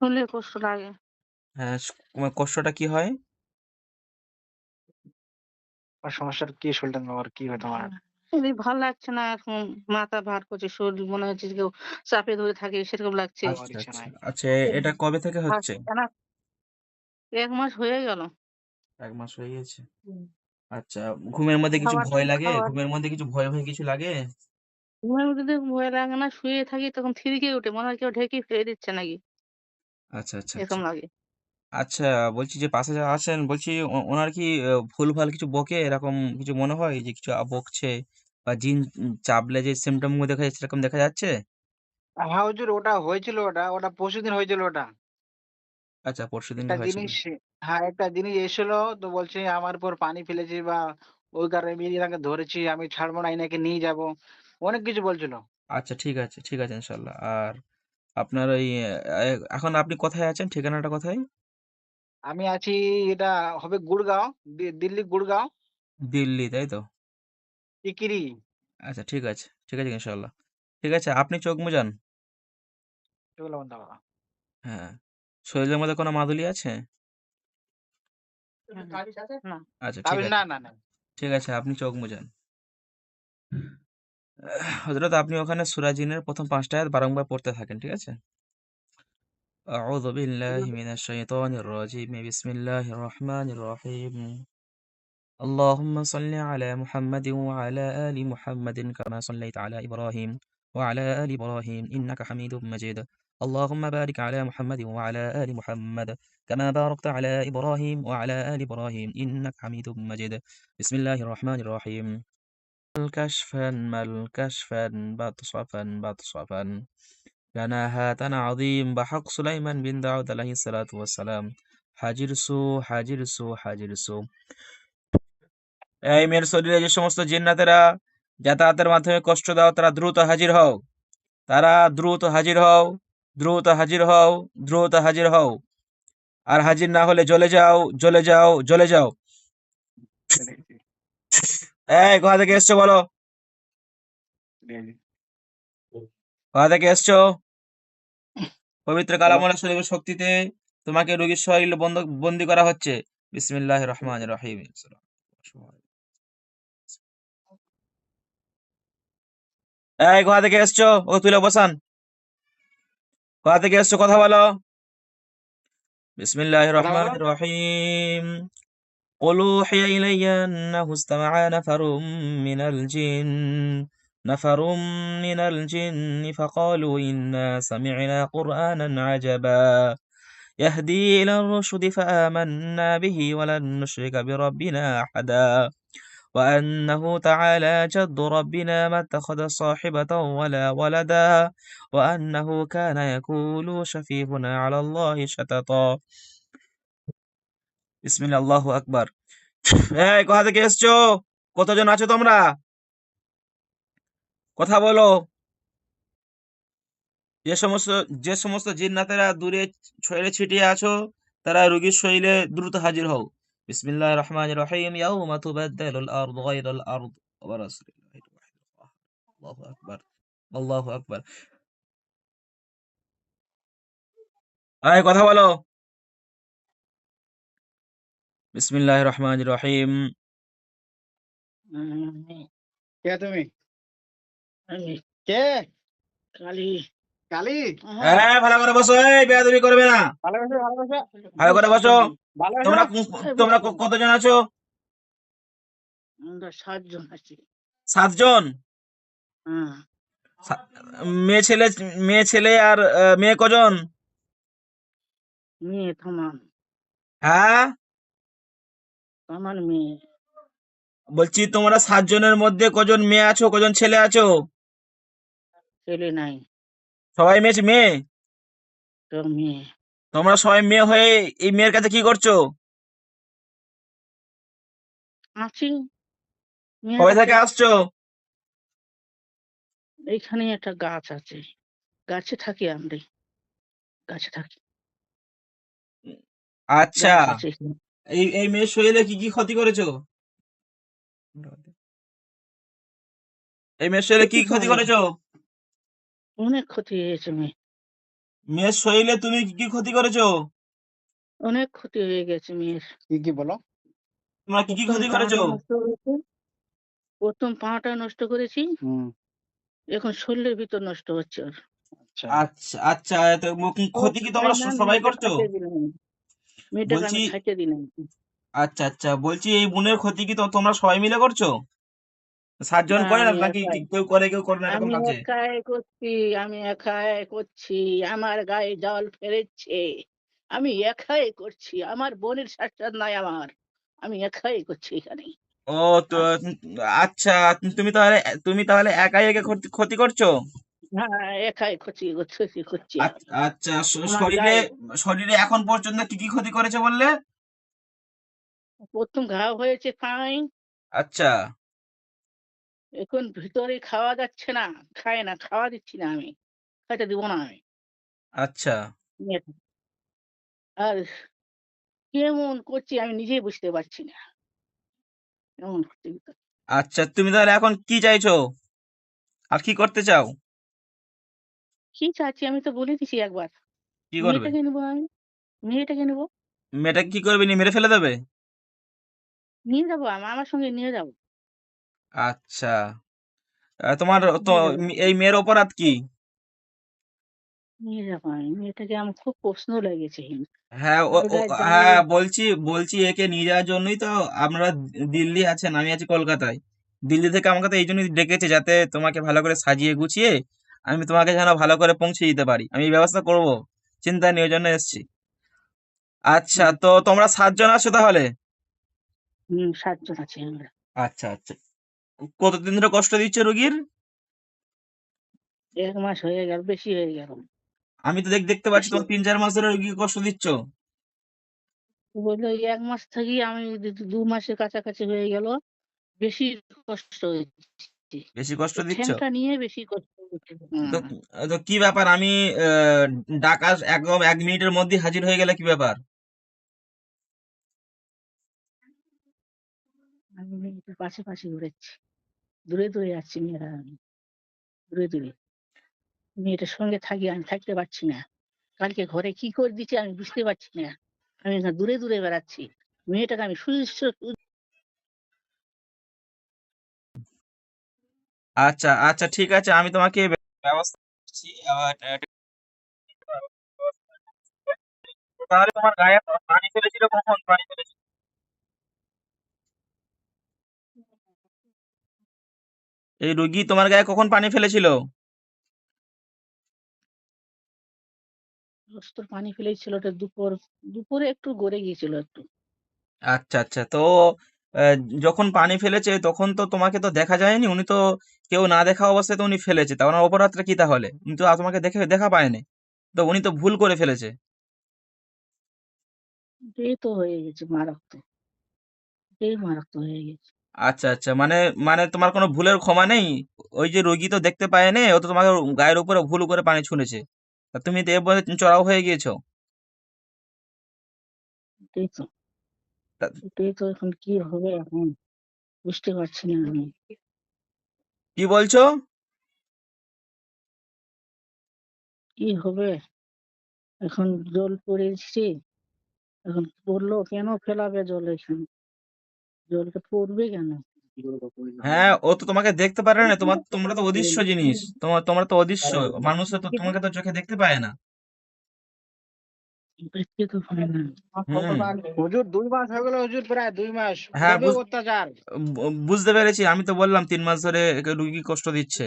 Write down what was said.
শুনলে কষ্ট লাগে। হ্যাঁ, তোমার কষ্টটা কি হয়? আর সমস্যাটা কি? শরীরটা তোমার কি হয় তোমার? এই ভাল লাগছে না এখন। মাথা ভার করছে, শরীর মনে হচ্ছে যে কেউ চাপে ধরে থাকে সেরকম লাগছে। আমার আচ্ছা ইচ্ছা আচ্ছা নাই। আচ্ছা, এটা কবে থেকে আর হচ্ছে? টানা ১ মাস হয়ে গেল। 1 মাস হয়ে গেছে। হুম। আচ্ছা, ঘুমের মধ্যে কিছু ভয় খাবার লাগে? খাওয়ার ঘুমের মধ্যে কিছু ভয় ভয় কিছু লাগে? ঘুমের মধ্যে তো ভয় লাগে না, শুয়ে থাকি তখন খিড়িকে উঠে মনে হয় কেউ ঢেকে ফেলে দিচ্ছে নাকি আচ্ছা আচ্ছা এরকম আচ্ছা লাগে। আচ্ছা, বলছি যে পাশে যারা আছেন, বলছি ওনার কি ভুলভাল কিছু বকে, এরকম কিছু মনে হয় যে কিছু বকছে, বা জিন চাপলে যে সিমটম গুলো দেখা যাচ্ছে সেরকম দেখা যাচ্ছে? হ্যাঁ হুজুর, ওটা হয়েছিল, ওটা পরশুদিন হয়েছিল ওটা। আচ্ছা, পরশু একটা দিনকে হয়েছিল। জিনিস, হ্যাঁ, একটা জিনিস এসেছিল, তো বলছে আমার উপর পানি ফেলেছি বা ওই কারণে আমি এনাকে ধরেছি, আমি ছাড়বো না, এনাকে নিয়ে যাব। অনেক কিছু বলছিল। আচ্ছা, ঠিক আছে ঠিক আছে, ইনশাল্লাহ। আর আপনার ওই এখন আপনি কোথায় আছেন, ঠিকানাটা কোথায়? আমি আছি, এটা হবে গুড়গাঁও, দিল্লি গুড়গাঁও, দিল্লি, তাই তো? টিকিরি। আচ্ছা, ঠিক আছে ঠিক আছে, ইনশাল্লাহ। ঠিক আছে, আপনি চোখ মুজান। এগুলো বন্ধ করো। হ্যাঁ, শরীরের মধ্যে কোনো মাদুলি আছে? হুম। না। আচ্ছা, ঠিক তাবিজ আছে না, না, না। ঠিক আছে, আপনি চোখ মুজান। হযরত আপনি ওখানে সূরা জিনের প্রথম ৫টা আয়াত বারংবার পড়তে থাকেন, ঠিক আছে? আউযু বিল্লাহি মিনাশ শাইতানির রাজিম। বিসমিল্লাহির রহমানির রহিম। اللهم صل على محمد وعلى آل محمد كما صليت على إبراهيم وعلى آل إبراهيم إنك حميد مجيد. اللهم بارك على محمد وعلى آل محمد كما باركت على إبراهيم وعلى آل إبراهيم إنك حميد مجيد. بسم الله الرحمن الرحيم. الكشفا ما الكشفا بطشفا بطشفا لنا هاتنا عظيم بحق سليمان بن داود عليه الصلاة والسلام. হাজির সু হাজির সু হাজির সু। এই মেয়ের শরীরে যে সমস্ত জিন্নাতেরা যাতায়াতের মাধ্যমে কষ্ট দাও, তারা দ্রুত হাজির হও, তারা দ্রুত হাজির হও, দ্রুত হাজির হও, দ্রুত হাজির হও। আর হাজির না হলে জ্বলে যাও, জ্বলে যাও, জ্বলে যাও। এই কোথা থেকে এসছো বলো? কোথা থেকে এসছো? পবিত্র বলো। কালামুল্লাহ শরীফের শক্তিতে তোমাকে রোগীর শরীরে বন্দি করা হচ্ছে। বিসমিল্লাহির রহমানির রহিম। এই কোথা থেকে এসছো? ও তুলে বসান। কোথা থেকে এসছো কথা বলো। বিসমিল্লাহির কথা বলো। রহমানির রহিম। قل أوحي إلي أنه استمع نفر من الجن فقالوا إنا سمعنا قرآنا عجبا يهدي إلى الرشد فآمنا به ولن نشرك بربنا أحدا وأنه تعالى جد ربنا ما اتخذ صاحبة ولا ولدا وأنه كان يقول شفيهنا على الله شططا. بسم الله، الله أكبر. এই কোথা থেকে এসছো? কতজন আছো তোমরা? কথা বলো। যে সমস্ত যে সমস্ত জিন্নাতেরা দূরে ছড়িয়ে ছিটিয়ে আছো, তারা রোগীর শরীরে দ্রুত হাজির হও। বিসমিল্লাহির রহমানির রহিম। ইয়াউমা তুবাদদালুল আরদু গায়রাল আরদ ওয়া রাসূলুল্লাহি আল্লাহু আকবার, আল্লাহু আকবার। আয় কথা বলো। বিসমিল্লাহির রহমানির রহিম। কে তুমি? আমি কে? কালী। কালী? হ্যাঁ। ভালো করে বসো, এই বেয়াদবি করবে না। ভালোবাসো, ভালোবাসো। ভালো করে বসো। ভালোবাসো। তোমরা তোমরা কতজন আছো? আমরা ৭ জন আছি। ৭ জন। হ্যাঁ। সা- মেয়ে ছেলে, মেয়ে ছেলে আর মেয়ে কজন? মেয়ে থামান। হ্যাঁ, থামান মেয়ে। বলছি তোমরা ৭ জনের মধ্যে কজন মেয়ে আছো, কজন ছেলে আছো? ছেলে নাই, সবাই মেয়ে মেয়ে। সব মেয়ে। তোমরা সবাই মেয়ে হয়ে এই মেয়ের কাছে কি করছো? আছি মেয়ের কবে কাছে। থেকে আসছো? এইখানে একটা গাছ আছে, গাছে থাকি আমরা, গাছে থাকি। আচ্ছা, গাছ আছে এখানে। এই এই মেয়ের শরীরে কি কি ক্ষতি করেছো? এই মেয়ের শরীরে কি ক্ষতি তো ক্ষতি অনেক, করেছো? অনেক ক্ষতি হয়েছে মেয়ে। মেয়ের শরীরে তুমি কি কি ক্ষতি করেছো? অনেক ক্ষতি হয়ে গেছে মেয়ের। কি বলো? তোমরা কি কি প্রথম ক্ষতি করেছো? পাটা নষ্ট করেছি, প্রথম পাটা নষ্ট করেছি, এখন শরীরের ভিতর নষ্ট হচ্ছে ওর। আচ্ছা আচ্ছা আচ্ছা, তো ও ক্ষতি কি খায় তোমরা না, সবাই মেয়েটা করছো? খাইতে দিলাম না। মেয়েটাকে বলছি আমি খাইতে দিলাম। আচ্ছা আচ্ছা, বলছি এই বোনের ক্ষতি কি তোমরা সবাই মিলে করছো? 7 জন না করে না আমি নাকি একাই, কেউ করে কেউ করে না এরকম আমি আছে? একাই করছি, আমি একাই করছি। আমার গায়ে জল ফেলেছে, আমি একাই করছি। আমার বোনের সাথে নাই আমার, আমি একাই করছি এখানে। ও তো আচ্ছা, তুমি তাহলে একাই একে ক্ষতি ক্ষতি করছো? হ্যাঁ, একাই করছি করছি করছি আমি। আচ্ছা, আমার শরীরে গায়ে শরীরে এখন পর্যন্ত কি কি ক্ষতি করেছে বললে? প্রথম ঘাও হয়েছে পাই, আচ্ছা এখন ভিতরে খাওয়া যাচ্ছে না, খায় না, খাওয়া দিচ্ছি না আমি, খাইতে দিব না আমি। আচ্ছা আর কেমন করছি আমি নিজেই বুঝতে পারছি না, এমন করছি। আচ্ছা, তুমি তাহলে এখন কি চাইছো আর কি করতে চাও? কি চাচ্ছি আমি তো বলে দিছি একবার, কি করবে? মেয়েটাকে নেবো আমি, মেয়েটাকে নেবো, মেয়েটাকে কি করবে, নিয়ে মেরে ফেলে দেবে? নিয়ে যাবো আমার সঙ্গে নিয়ে যাবো, আচ্ছা, তোমার তো নিয়ে যাবো, এই মেয়ের অপরাধ কি? নিয়ে যাবো আমি। মেয়েটাকে আমার খুব প্রশ্ন লেগেছে, হ্যাঁ ওর গায়ে জ্বালা। হ্যাঁ, বলছি বলছি একে নিয়ে যাওয়ার জন্যই তো আমরা দিল্লি আছেন, আমি আছি কলকাতায়। দিল্লি থেকে আমাকে তো এই জন্যই ডেকেছে, যাতে তোমাকে ভালো করে সাজিয়ে গুছিয়ে আমি তোমাকে যেন ভালো করে পৌঁছে দিতে পারি, আমি এই ব্যবস্থা করব। চিন্তা নিয়ে ওই জন্য এসছি। আচ্ছা, তো তোমরা 7 জন আছো তাহলে? 7 জন আছি আমরা। আচ্ছা আচ্ছা, কতদিন ধরে কষ্ট দিচ্ছে রোগীর? 1 মাস হয়ে গেল, বেশি হয়ে গেল, আমি তো দেখতে পাচ্ছি বেশি। তোমার 3-4 মাস ধরে রোগীকে কষ্ট দিচ্ছ। বললো এই 1 মাস থেকেই আমি 2 মাসের কাছাকাছি হয়ে গেল, বেশি কষ্ট হচ্ছে। বেশি কষ্ট এই দিচ্ছ? ঠ্যাংটা নিয়ে বেশি কষ্ট হচ্ছে। তো তো কি ব্যাপার, আমি আহ, ডাকা একদম 1 মিনিটের মধ্যে হাজির হয়ে গেলে কি ব্যাপার? আমি মেয়েটার পাশে পাশে ঘুরেছি, দূরে দূরে যাচ্ছি মেয়েরা, আমি দূরে দূরে। মেয়েটার সঙ্গে থাকি, আমি থাকতে পারছি না। কালকে ঘরে কি করে দিচ্ছে আমি বুঝতে পারছি না, আমি এখানে দূরে দূরে বেড়াচ্ছি। মেয়েটাকে আমি আচ্ছা আচ্ছা, ঠিক আছে, আমি তোমাকে ব্যবস্থা করছি। তাহলে তোমার গায়ে পানি ফেলেছিল, কখন পানি ফেলেছিল? এই রোগী তোমার গায়ে কখন পানি ফেলেছিল? তোর পানি ফেলেছিল, ওটা দুপুরে একটু গড়ে গিয়েছিল একটু। আচ্ছা আচ্ছা, তো আহ, যখন পানি ফেলেছে তখন তো তোমাকে তো দেখা যায়নি, উনি তো কেউ না দেখা অবস্থায় তো উনি ফেলেছে, তার মানে অপরাধটা কি তাহলে? উনি তো তোমাকে দেখা পায়নি, তো উনি তো ভুল করে ফেলেছে। এই তো হয়ে গেছে মারাত্মক, এই মারাত্মক হয়ে গেছে। আচ্ছা আচ্ছা, মানে মানে তোমার কোনো ভুলের ক্ষমা নেই? ওই যে রোগী তো দেখতে পায়নি, ও তো তোমাকে গায়ের উপরে ভুল করে পানি ছুঁড়েছে, তা তুমি তো এর মধ্যে চড়াও হয়ে গিয়েছো। এটাই তো, তা- এটাই তো এখন কি হবে এখন বুঝতে পারছি না আমি। কি বলছো? কি হবে এখন, জল পড়েছে, এখন পড়লো কেন, ফেলাবে জল এখানে, জলটা পড়বে কেন? হ্যাঁ, ও তো তোমাকে দেখতে পারে না, তোমরা তো অদৃশ্য জিনিস, তোমরা তো অদৃশ্য মানুষরা, তো তোমাকে তো চোখে দেখতে পায় না। দেখতে তো পারে না। হুম। হুজুর 2 মাস হয়ে গেল হুজুর, প্রায় 2 মাস। হ্যাঁ, খুবই অত্যাচার। বুঝতে পেরেছি, আমি তো বললাম 3 মাস ধরে একে রুগী কষ্ট দিচ্ছে।